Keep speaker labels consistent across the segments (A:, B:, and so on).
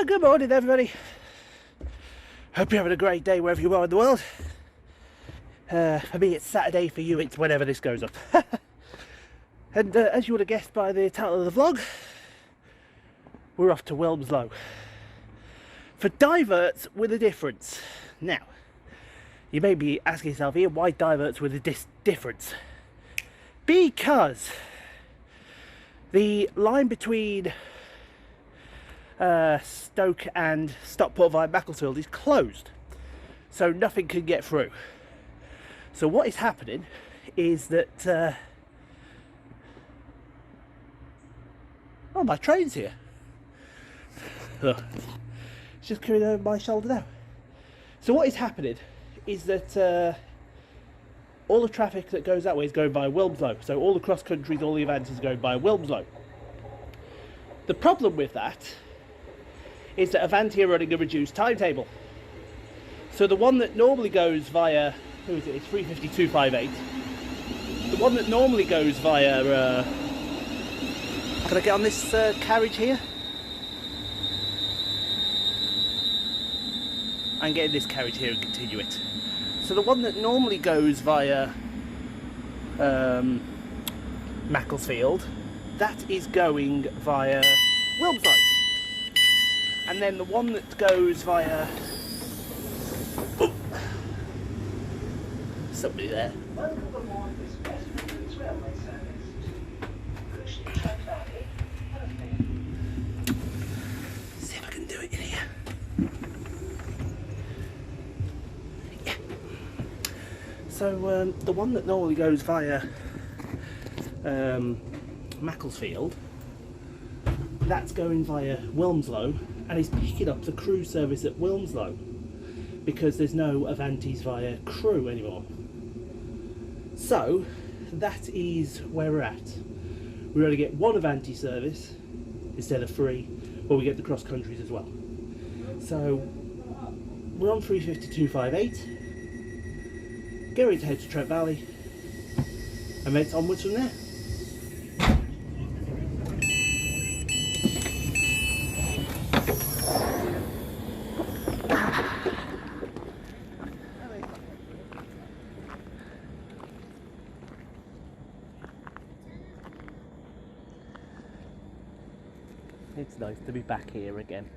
A: Good morning, everybody. Hope you're having a great day wherever you are in the world. For me, it's Saturday. For you, it's whenever this goes up. And as you would have guessed by the title of the vlog, we're off to Wilmslow for diverts with a difference. Now, you may be asking yourself here, why diverts with a difference? Because the line between Stoke and Stockport via Macclesfield is closed, so nothing can get through. So what is happening is that oh, my train's here. Ugh. It's just coming over my shoulder now. So what is happening is that all the traffic that goes that way is going by Wilmslow. So all the cross countries, all the events is going by Wilmslow. The problem with that is that Avanti are running a reduced timetable. So the one that normally goes via, who is it? It's 35258. The one that normally goes via, can I get on this carriage here? I'm getting this carriage here and continue it. So the one that normally goes via Macclesfield, that is going via Wilmslow. And then the one that goes via... Oh. Somebody there. See if I can do it in here. Yeah. So the one that normally goes via Macclesfield, that's going via Wilmslow and is picking up the Crewe service at Wilmslow because there's no Avantis via Crewe anymore. So that is where we're at. We only get one Avanti service instead of 3, but we get the cross countries as well. So we're on 35258. Get ready to head to Trent Valley and then it's onwards from there. It's nice to be back here again.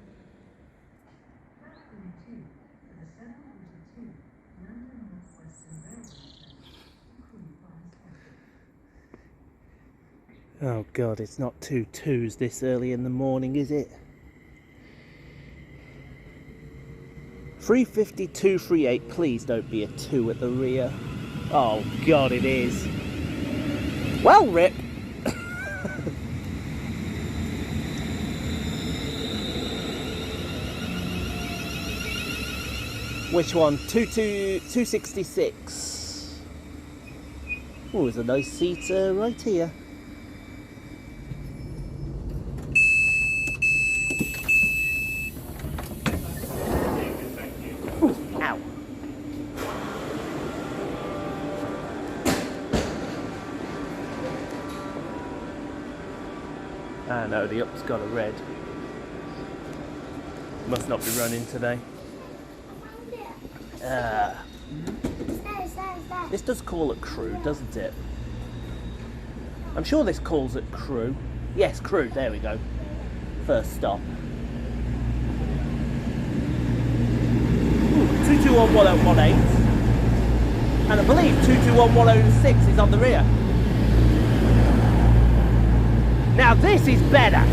A: Oh God, it's not 2 2s this early in the morning, is it? 35238, please don't be a 2 at the rear. Oh God, it is. Well, Rip. Which one? 266. Oh, there's a nice seat right here. Ooh, ow. Ah no, the up's got a red. Must not be running today. This does call at Crewe, doesn't it? I'm sure this calls at Crewe. Yes, Crewe, there we go. First stop. 2211018. And I believe 2211006 is on the rear. Now this is better.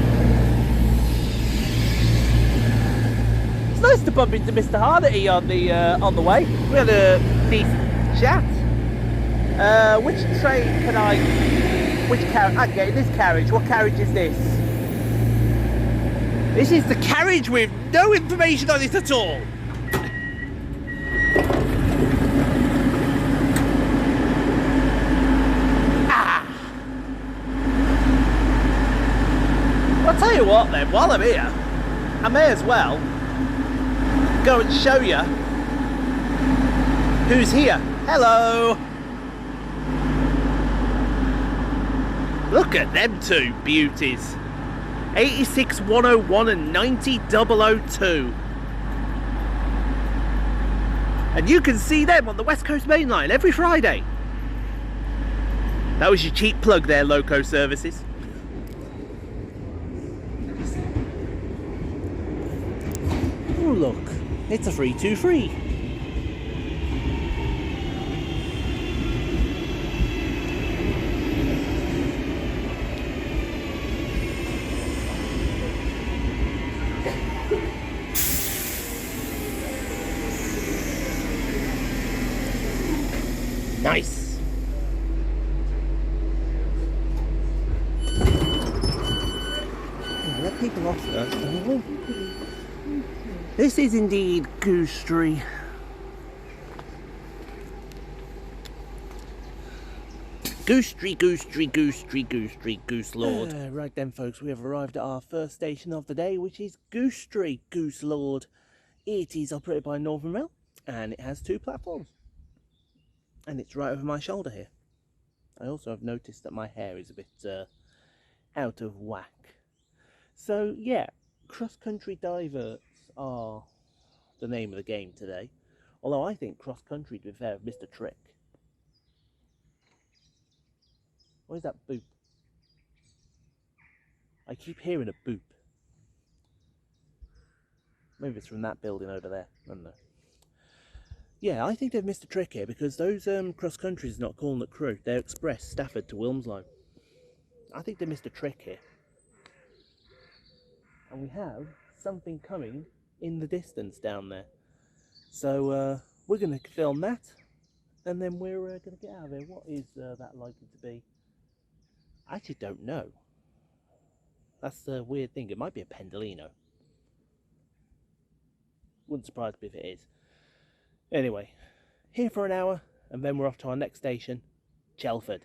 A: It's nice to bump into Mr. Harnedy on the way. We had a decent chat. Which train can I... Which carriage? I'm getting this carriage. What carriage is this? This is the carriage with no information on it at all. Ah! I'll tell you what then, while I'm here, I may as well go and show you who's here. Hello! Look at them two beauties. 86,101 and 90,002. And you can see them on the West Coast Main Line every Friday. That was your cheap plug there, Loco Services. Oh look, it's a 323. Nice. Let people off first. This is indeed Goostrey. Goostrey, Goostrey, Goostrey, Goostrey, Goose Lord. Right then, folks, we have arrived at our first station of the day, which is Goostrey, Goose Lord. It is operated by Northern Rail, and it has 2 platforms. And it's right over my shoulder here. I also have noticed that my hair is a bit out of whack. So yeah, cross-country diverts are the name of the game today. Although I think cross-country, to be fair, missed a trick. What is that boop? I keep hearing a boop. Maybe it's from that building over there. I don't know. Yeah, I think they've missed a trick here, because those cross-countries are not calling it crew. They're express Stafford to Wilmslow. I think they missed a trick here. And we have something coming in the distance down there. So we're going to film that, and then we're going to get out of here. What is that likely to be? I actually don't know. That's the weird thing. It might be a Pendolino. Wouldn't surprise me if it is. Anyway, here for an hour, and then we're off to our next station, Chelford.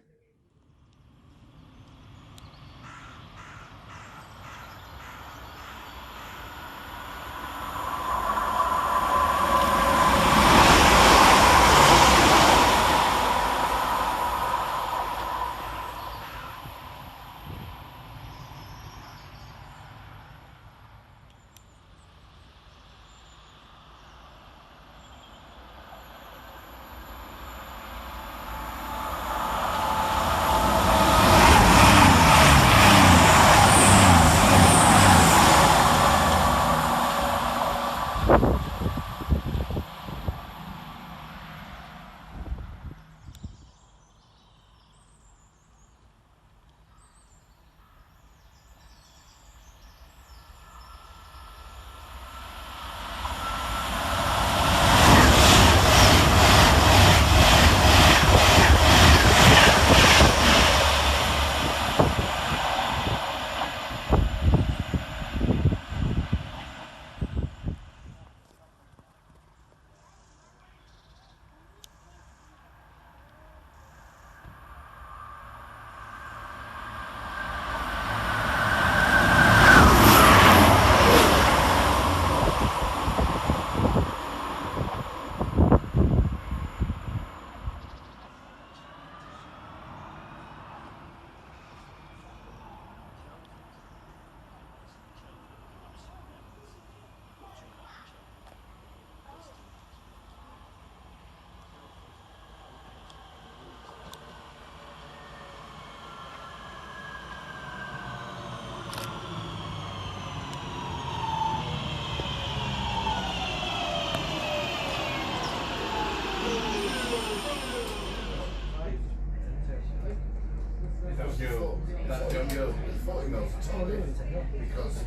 B: Because,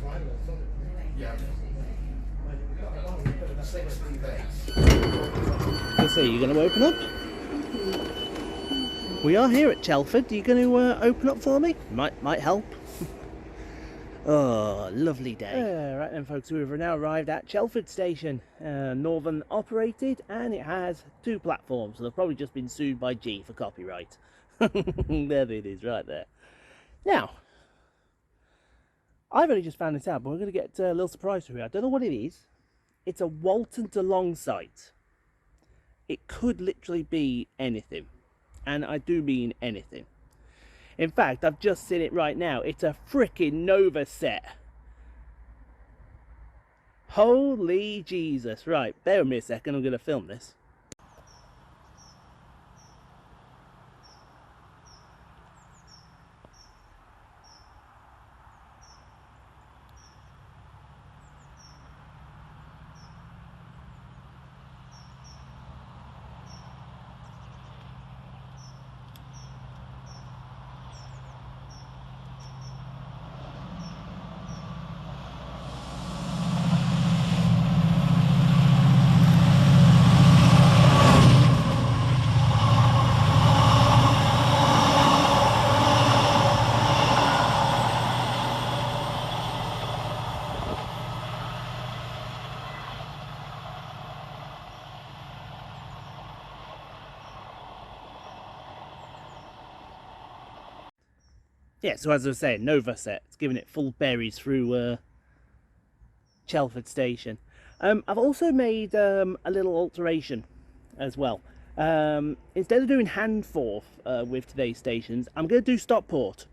B: yeah.
A: So you're going to open up? We are here at Chelford. Are you going to open up for me? Might help. Oh, lovely day. Right then, folks, we've now arrived at Chelford Station. Northern operated, and it has 2 platforms. So they've probably just been sued by G for copyright. There it is, right there. Now, I've only just found this out, but we're going to get a little surprise for you. I don't know what it is. It's a Walton to Long site. It could literally be anything. And I do mean anything. In fact, I've just seen it right now. It's a freaking Nova set. Holy Jesus. Right, bear with me a second, I'm going to film this. Yeah, so as I was saying, Nova set. It's giving it full berries through Chelford station. I've also made a little alteration as well. Instead of doing Handforth with today's stations, I'm going to do Stockport.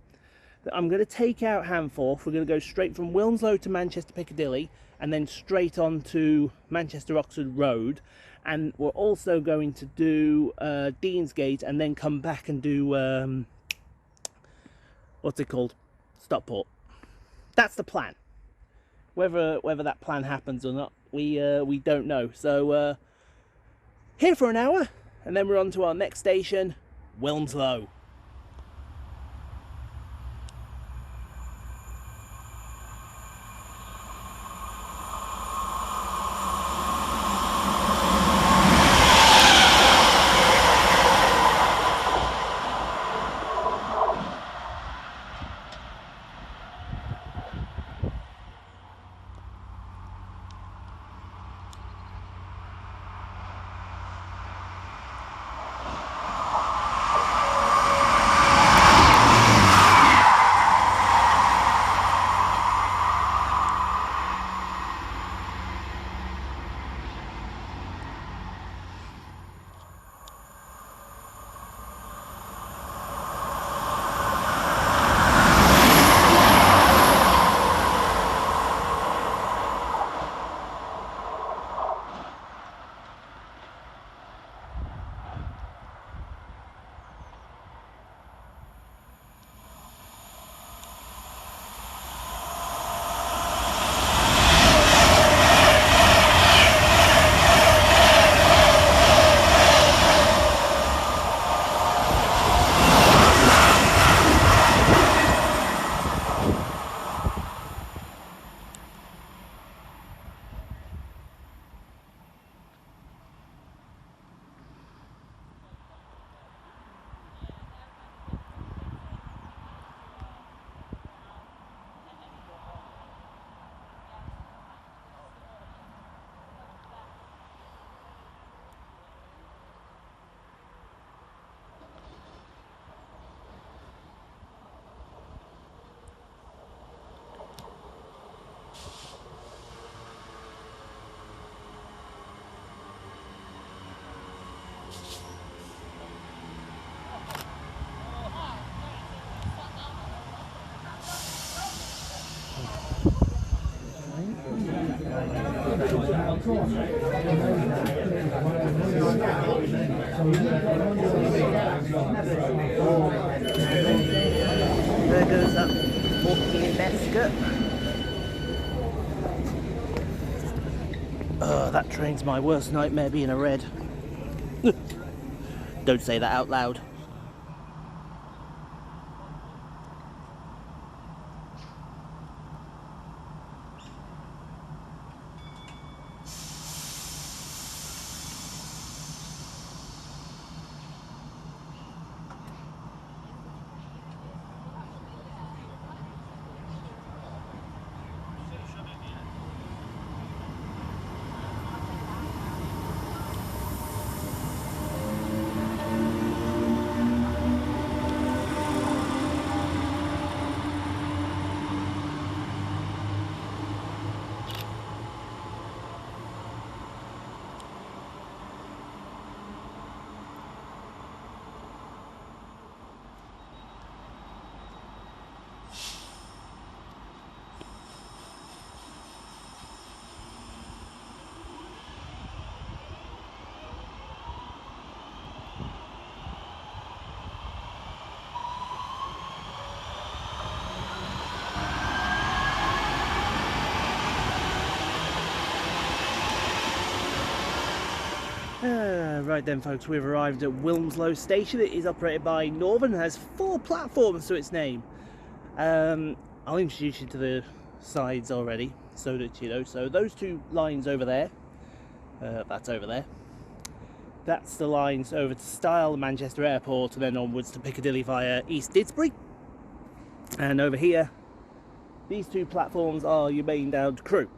A: I'm going to take out Handforth. We're going to go straight from Wilmslow to Manchester Piccadilly and then straight on to Manchester Oxford Road. And we're also going to do Deansgate and then come back and do what's it called? Stockport. That's the plan. Whether that plan happens or not, we don't know. So here for an hour, and then we're on to our next station, Wilmslow. There goes that fucking biscuit. Oh, that train's my worst nightmare, being a red. Don't say that out loud. Right then folks, we've arrived at Wilmslow station. It is operated by Northern and has 4 platforms to its name. I'll introduce you to the sides already so that you know. So those 2 lines over there, that's over there, that's the lines over to Style, Manchester Airport, and then onwards to Piccadilly via East Didsbury. And over here, these 2 platforms are your main down to Crewe,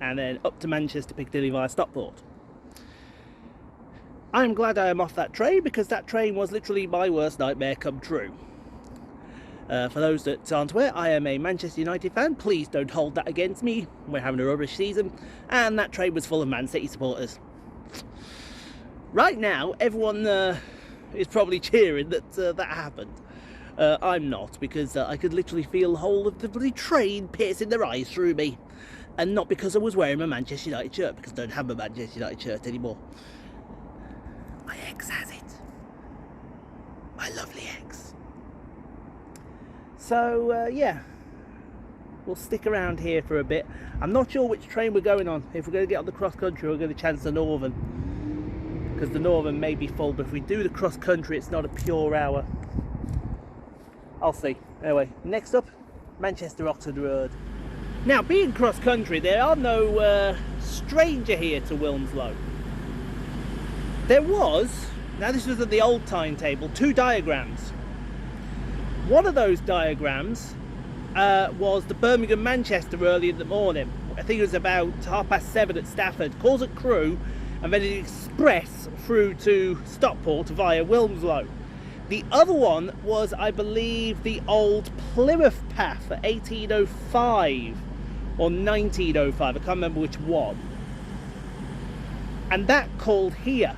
A: and then up to Manchester Piccadilly via Stockport. I'm glad I am off that train, because that train was literally my worst nightmare come true. For those that aren't aware, I am a Manchester United fan. Please don't hold that against me. We're having a rubbish season, and that train was full of Man City supporters. Right now, everyone is probably cheering that that happened. I'm not, because I could literally feel the whole of the bloody train piercing their eyes through me. And not because I was wearing my Manchester United shirt, because I don't have my Manchester United shirt anymore. My ex has it. My lovely ex. So, yeah. We'll stick around here for a bit. I'm not sure which train we're going on. If we're going to get on the cross country, we're going to chance the Northern. Because the Northern may be full, but if we do the cross country, it's not a pure hour. I'll see. Anyway, next up, Manchester Oxford Road. Now, being cross country, there are no stranger here to Wilmslow. There was, now this was at the old timetable, 2 diagrams. One of those diagrams was the Birmingham-Manchester early in the morning. I think it was about 7:30 at Stafford, calls at Crewe, and then an express through to Stockport via Wilmslow. The other one was, I believe, the old Plymouth Path for 1805 or 1905, I can't remember which one. And that called here,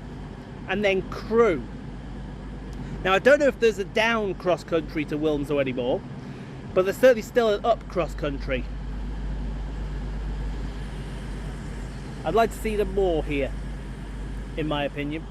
A: and then Crewe. Now, I don't know if there's a down cross country to Wilmslow anymore, but there's certainly still an up cross country. I'd like to see them more here, in my opinion.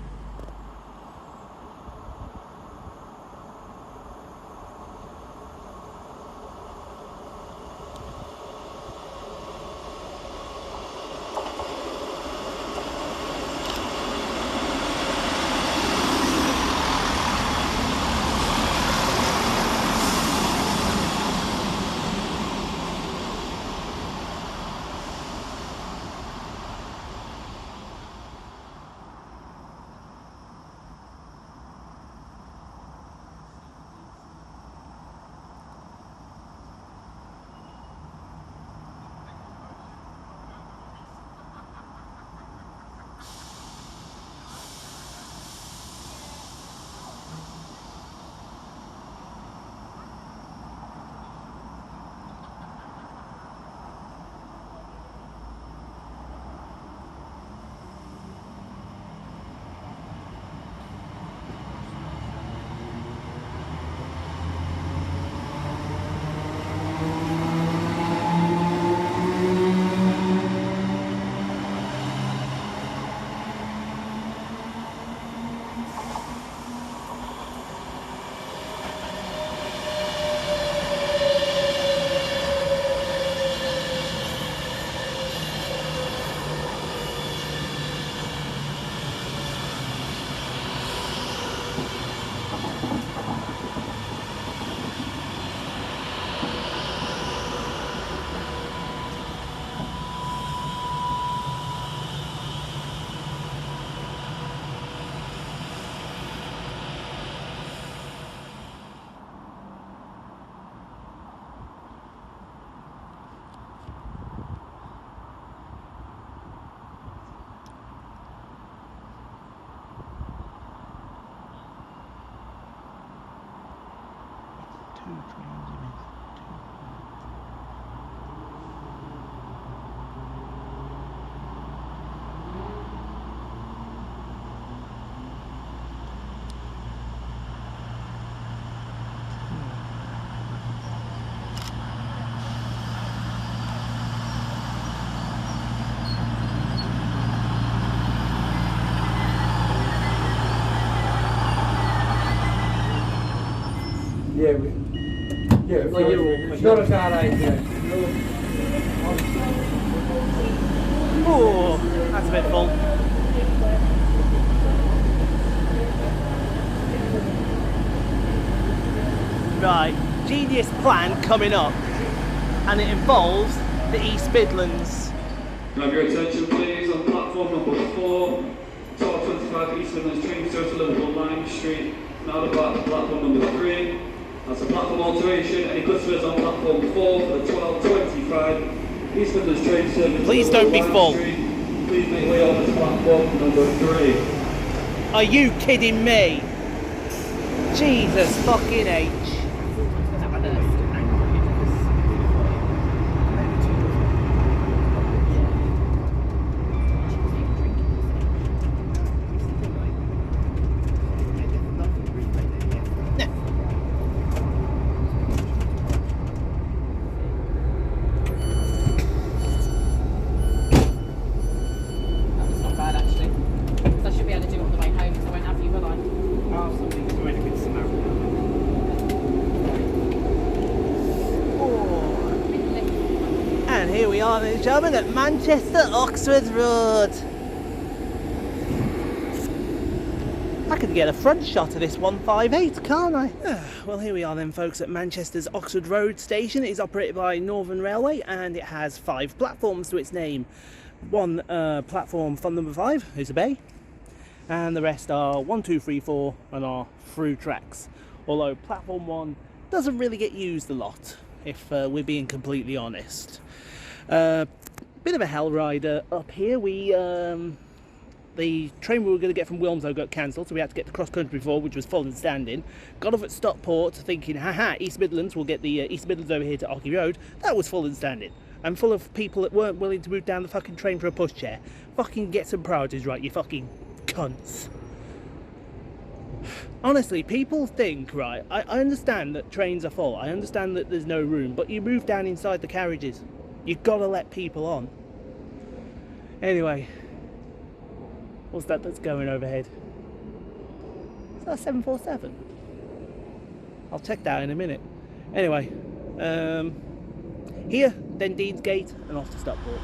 C: Yeah, it's not a bad idea.
A: Oh, that's a bit full. Right, genius plan coming up, and it involves the East Midlands.
C: Can I have your attention please on platform number 4, 1225 East Midlands train service to Liverpool Lime Street. Now the platform number 3. That's a platform alteration. Any customers on platform 4 for the 1225 East Midlands train service.
A: Please don't be full.
C: Please make way over to platform number 3.
A: Are you kidding me? Jesus fucking H. And here we are, ladies and gentlemen, at Manchester Oxford Road. I could get a front shot of this 158, can't I? Well, here we are then, folks, at Manchester's Oxford Road station. It is operated by Northern Railway and it has 5 platforms to its name. One platform from number 5 is a bay, and the rest are 1, 2, 3, 4 and are through tracks. Although platform 1 doesn't really get used a lot, if we're being completely honest. Bit of a hell rider up here. The train we were going to get from Wilmslow got cancelled, so we had to get the cross country for, which was full and standing. Got off at Stockport thinking, haha, East Midlands, we'll get the East Midlands over here to Ocky Road. That was full and standing. And full of people that weren't willing to move down the fucking train for a pushchair. Fucking get some priorities right, you fucking cunts. Honestly, people think, right, I understand that trains are full, I understand that there's no room, but you move down inside the carriages. You've got to let people on. Anyway, what's that that's going overhead? Is that a 747? I'll check that in a minute. Anyway, here, then Deansgate, and off to Stockport.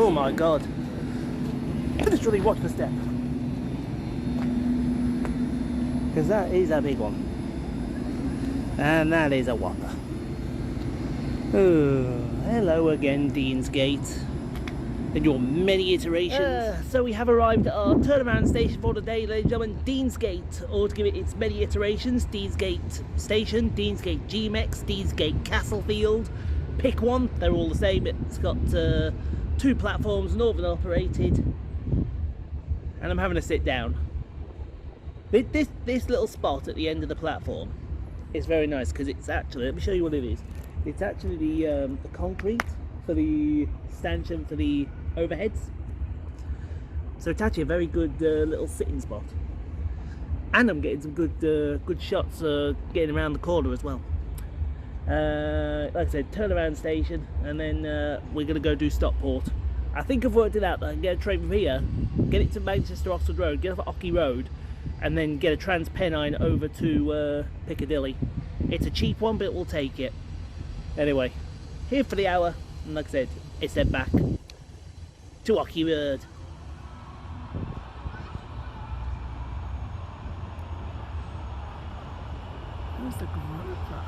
A: Oh my god. Just really watch the step. Because that is a big one. And that is a whopper. Oh, hello again, Deansgate. And your many iterations. So we have arrived at our turnaround station for the day, ladies and gentlemen, Deansgate, or to give it its many iterations, Deansgate Station, Deansgate GMX, Deansgate Castlefield. Pick one, they're all the same. It's got 2 platforms, northern operated, and I'm having to sit down. This little spot at the end of the platform is very nice because it's actually, let me show you what it is. It's actually the concrete for the stanchion for the overheads. So it's actually a very good little sitting spot. And I'm getting some good shots getting around the corner as well. Like I said, turnaround station, and then we're going to go do Stockport. I think I've worked it out that I can get a train from here, get it to Manchester Oxford Road, get off at Ockie Road, and then get a Trans-Pennine over to Piccadilly. It's a cheap one, but we'll take it. Anyway, here for the hour, and like I said, it's then back to Ockie Road. Where's the grocer?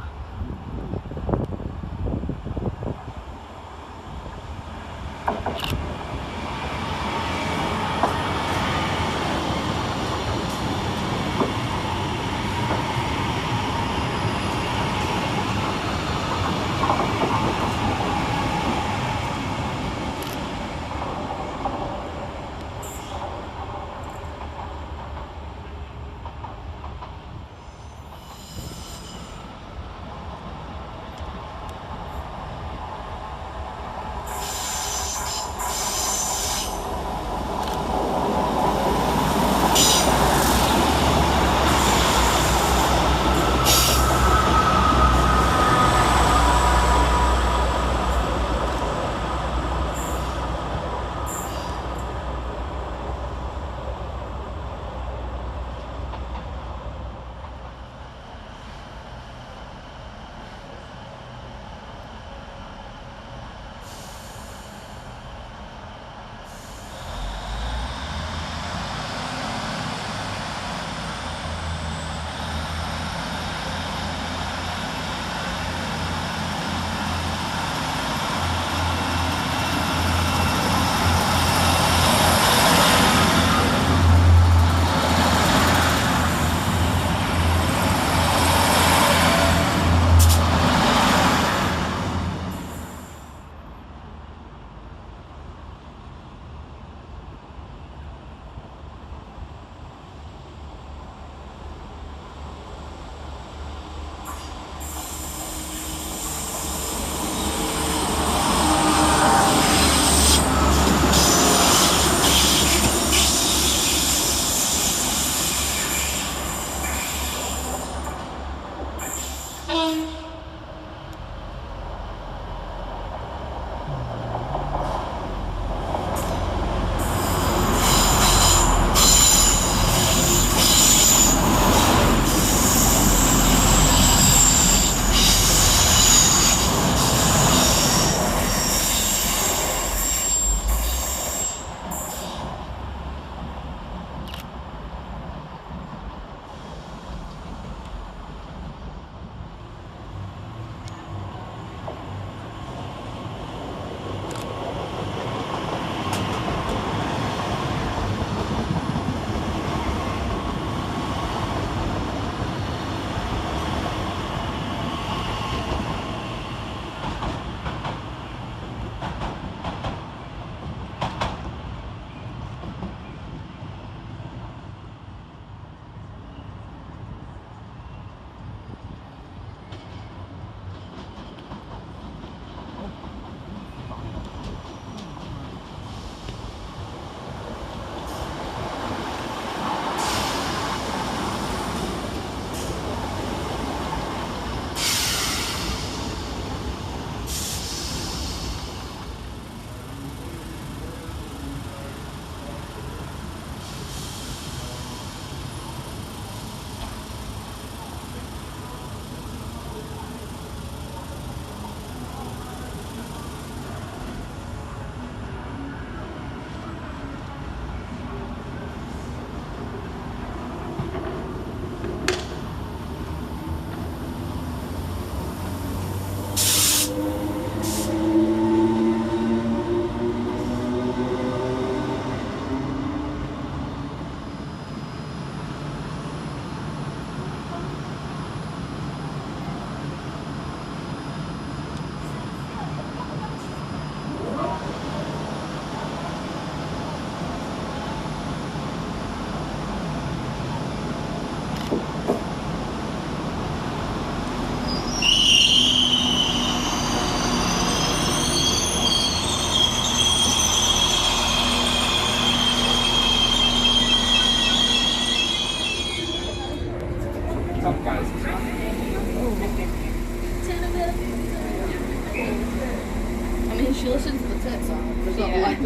D: She listens to the tip song. There's not like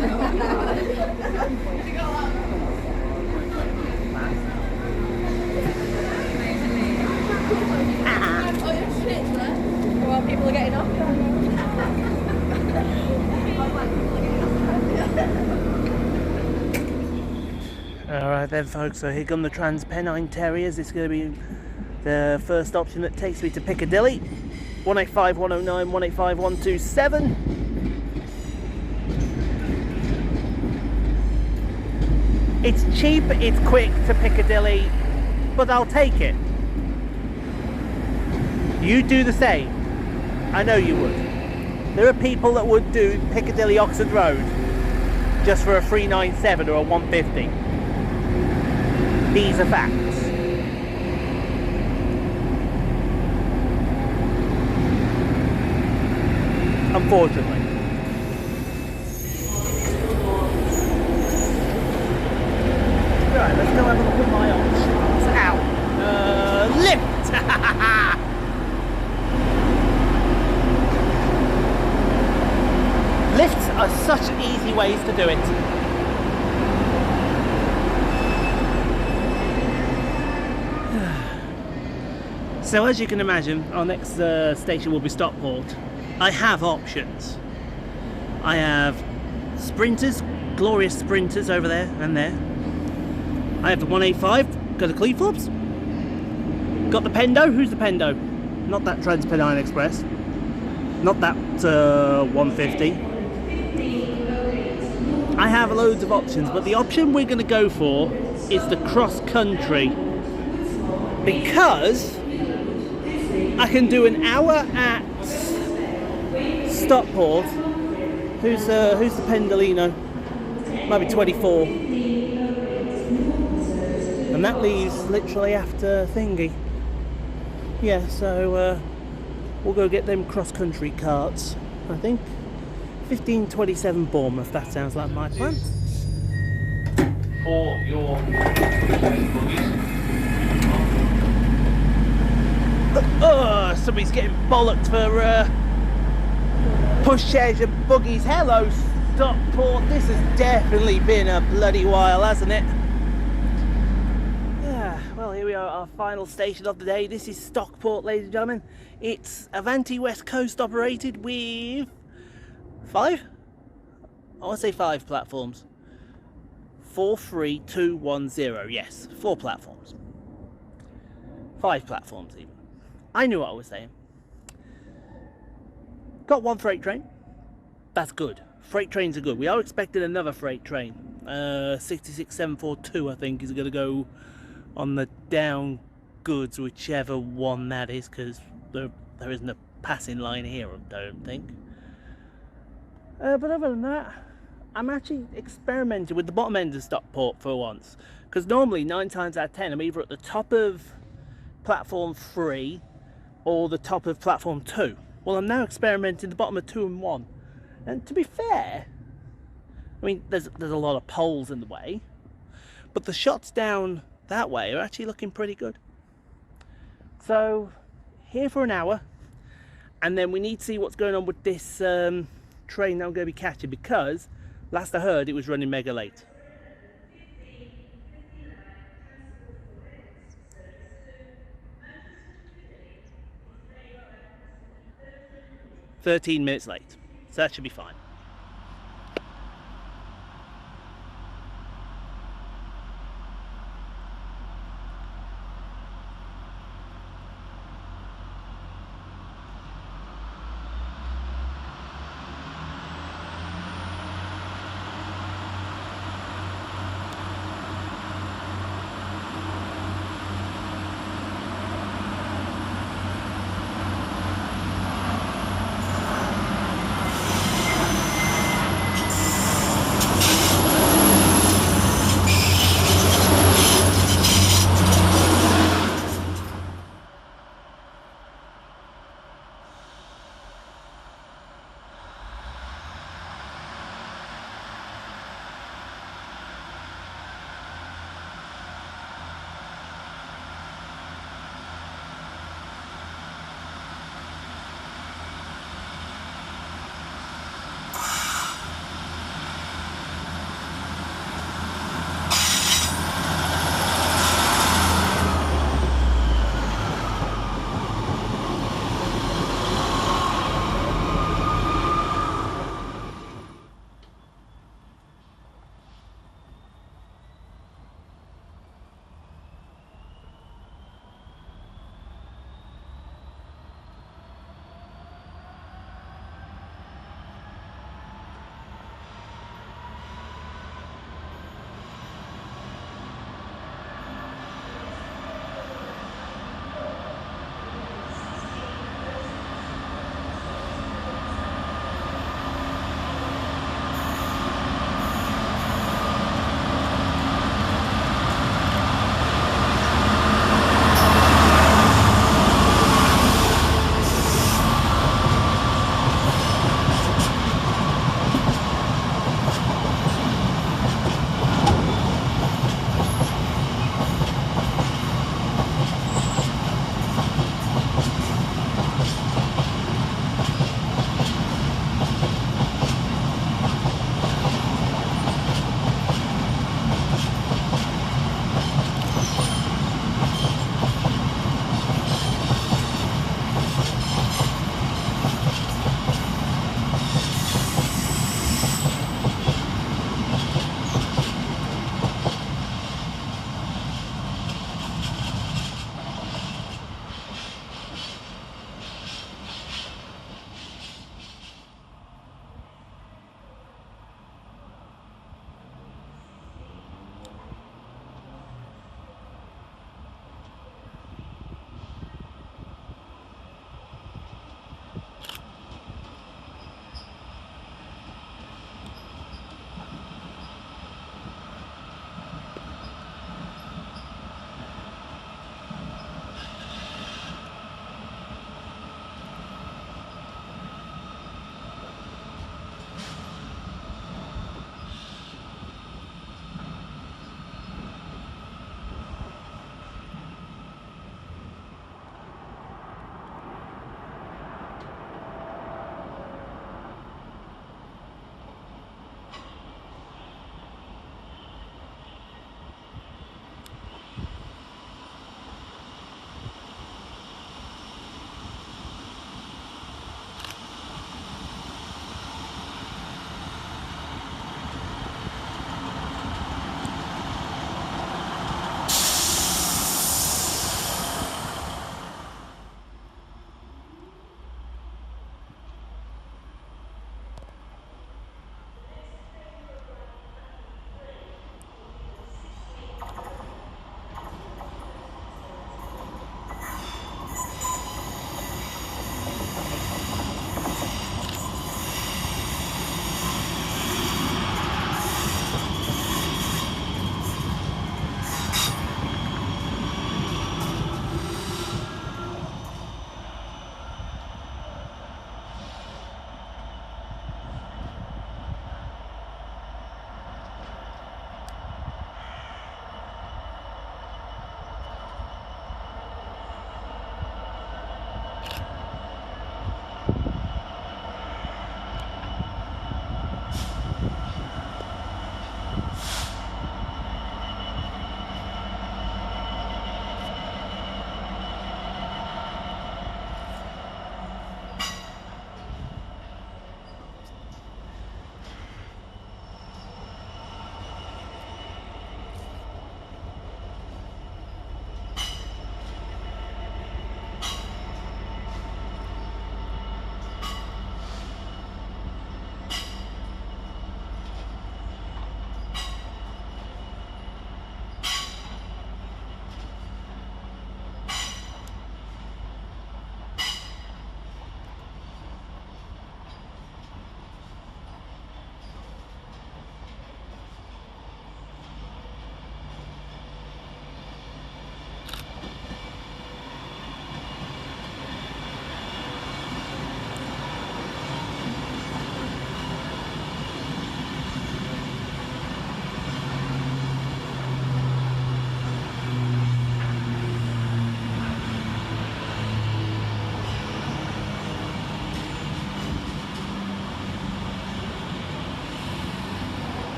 D: Oh, your shit's there. Well, people are getting off.
A: Alright then folks, so here come the Trans-Pennine Terriers. This is going to be the first option that takes me to Piccadilly. 185 109, 185 127. It's cheap, it's quick to Piccadilly, but I'll take it. You do the same. I know you would. There are people that would do Piccadilly Oxford Road just for a 397 or a 150. These are facts. Unfortunately. Right, let's go have a look at my options. Ow. Lift! Lifts are such easy ways to do it. So as you can imagine, our next station will be Stockport. I have options. I have sprinters, glorious sprinters over there and there. I have the 185, got the Cleefobs. Got the Pendo, who's the Pendo? Not that Trans-Pennine Express. Not that 150. I have loads of options, but the option we're going to go for is the cross country. Because I can do an hour at Stockport. Who's the Pendolino? Might be 24. And that leaves literally after Thingy. Yeah, so we'll go get them cross-country carts, I think. 15:27 Bournemouth, that sounds like my plan.
C: For your
A: Somebody's getting bollocked for pushchairs and buggies. Hello, Stockport. This has definitely been a bloody while, hasn't it? Well, here we are, our final station of the day. This is Stockport, ladies and gentlemen. It's Avanti West Coast operated with 5? I want to say 5 platforms. 43210, yes, 4 platforms. 5 platforms even. I knew what I was saying. Got 1 freight train. That's good. Freight trains are good. We are expecting another freight train. 66742 I think is going to go on the down goods, whichever one that is, because there isn't a passing line here, I don't think. But other than that, I'm actually experimenting with the bottom end of Stockport for once, because normally 9 times out of 10 I'm either at the top of platform 3 or the top of platform 2. Well, I'm now experimenting the bottom of 2 and 1, and to be fair, I mean there's a lot of poles in the way, but the shots down that way are actually looking pretty good. So here for an hour, and then we need to see what's going on with this train that I'm going to be catching, because last I heard it was running mega late. "13 minutes late, so that should be fine."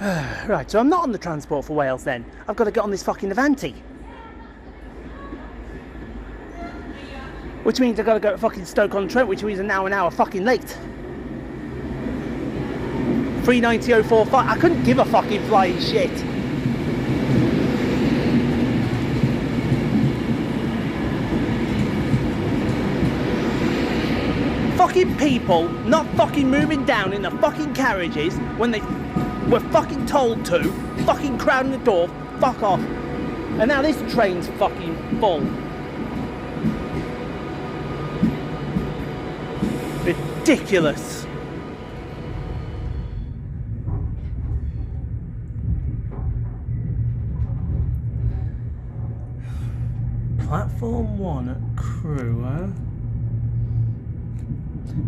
A: Right, so I'm not on the Transport for Wales then. I've got to get on this fucking Avanti. Which means I've got to go to fucking Stoke-on-Trent, which means I'm now an hour fucking late. 390.045. I couldn't give a fucking flying shit. Fucking people not fucking moving down in the fucking carriages when they were fucking told to, fucking crowding the door, fuck off. And now this train's fucking full. Ridiculous. Platform 1 at Crewe, huh?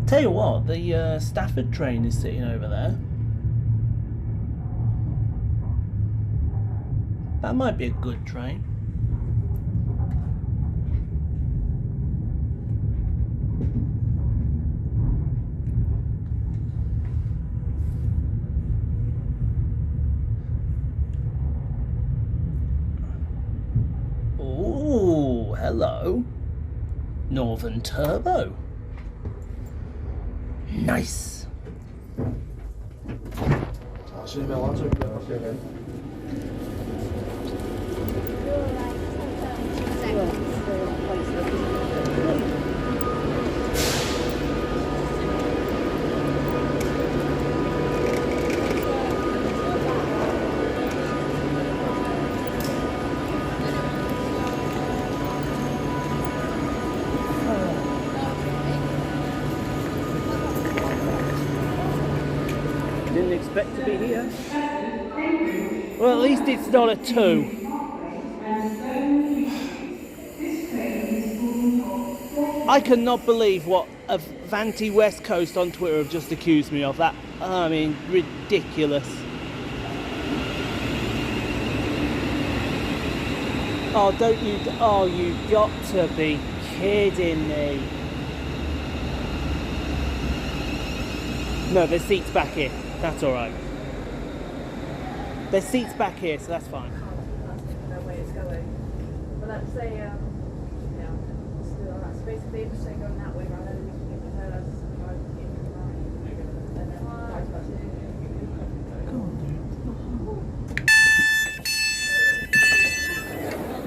A: Tell you what, the Stafford train is sitting over there. That might be a good train. Oh, hello. Northern Turbo. Nice.
B: I'll see you later. Okay, then.
A: Didn't expect to be here. Well, at least it's not a 2. I cannot believe what Avanti West Coast on Twitter have just accused me of. That, I mean, ridiculous. Oh, don't you? Oh, you got to be kidding me. No, there's seats back here. That's all right. There's seats back here, so that's fine.
D: No way it's going. But let's say, yeah, let's do all that. So basically, if they're going that way rather than we can get the herd as drive in from right. And then vice versa.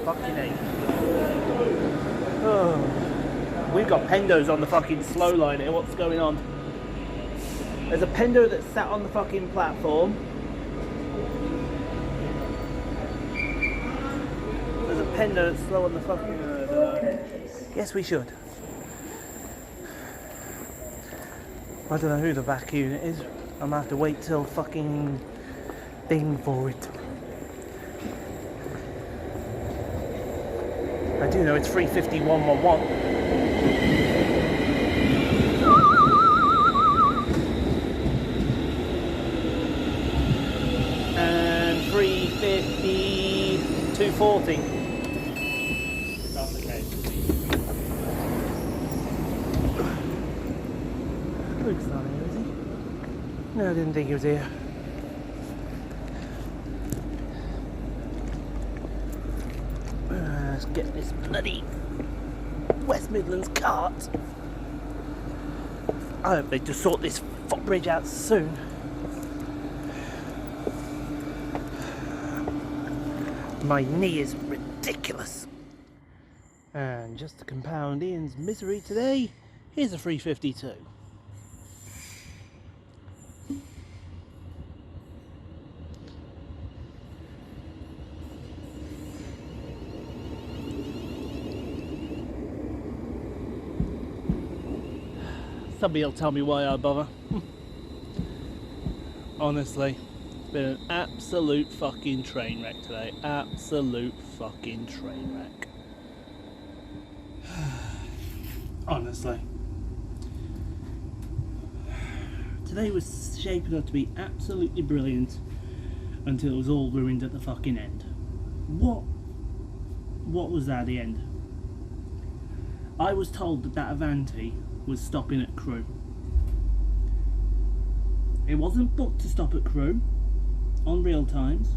A: Fucking A. Oh. We've got pendos on the fucking slow line here. What's going on? There's a pendo that's sat on the fucking platform. There's a pendo that's slow on the fucking... Yes, we should. I don't know who the back unit is. I'm gonna have to wait till fucking thing for it. I do know it's 35111. And 350 240. That's the case. Luke's not here, is he? No, I didn't think he was here. Let's get this bloody West Midlands cart. I hope they just sort this footbridge out soon. My knee is ridiculous. And just to compound Ian's misery today, here's a 352. Somebody will tell me why I bother. Honestly, it's been an absolute fucking train wreck today. Absolute fucking train wreck. Honestly. Today was shaping up to be absolutely brilliant until it was all ruined at the fucking end. What was that at the end? I was told that that Avanti was stopping at Crewe. It wasn't booked to stop at Crewe. on real times,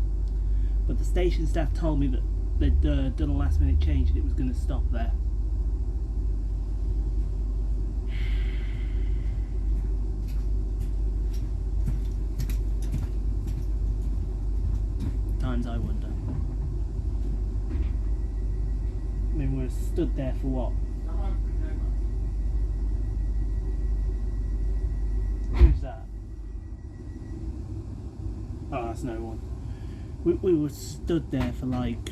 A: but the station staff told me that they'd done a last minute change and it was going to stop there. Times I wonder. I mean, we're stood there for what? Who's that? Oh, that's no one. We were stood there for like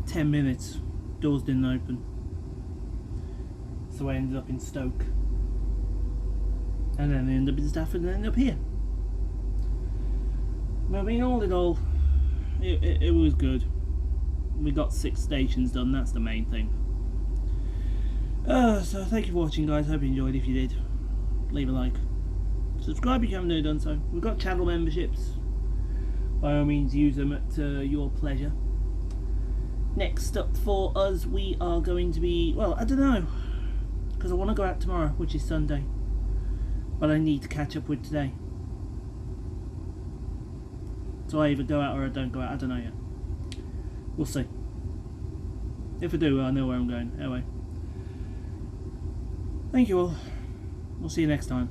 A: 10 minutes. Doors didn't open. So I ended up in Stoke. And then I ended up in Stafford and ended up here. I mean, all in all, it was good. We got 6 stations done, that's the main thing. So thank you for watching, guys. Hope you enjoyed. If you did, leave a like. Subscribe if you haven't done so. We've got channel memberships. By all means, use them at your pleasure. Next up for us, we are going to be, well, I don't know, because I want to go out tomorrow, which is Sunday. But I need to catch up with today. So I either go out or I don't go out. I don't know yet. We'll see. If I do, I know where I'm going. Anyway. Thank you all. We'll see you next time.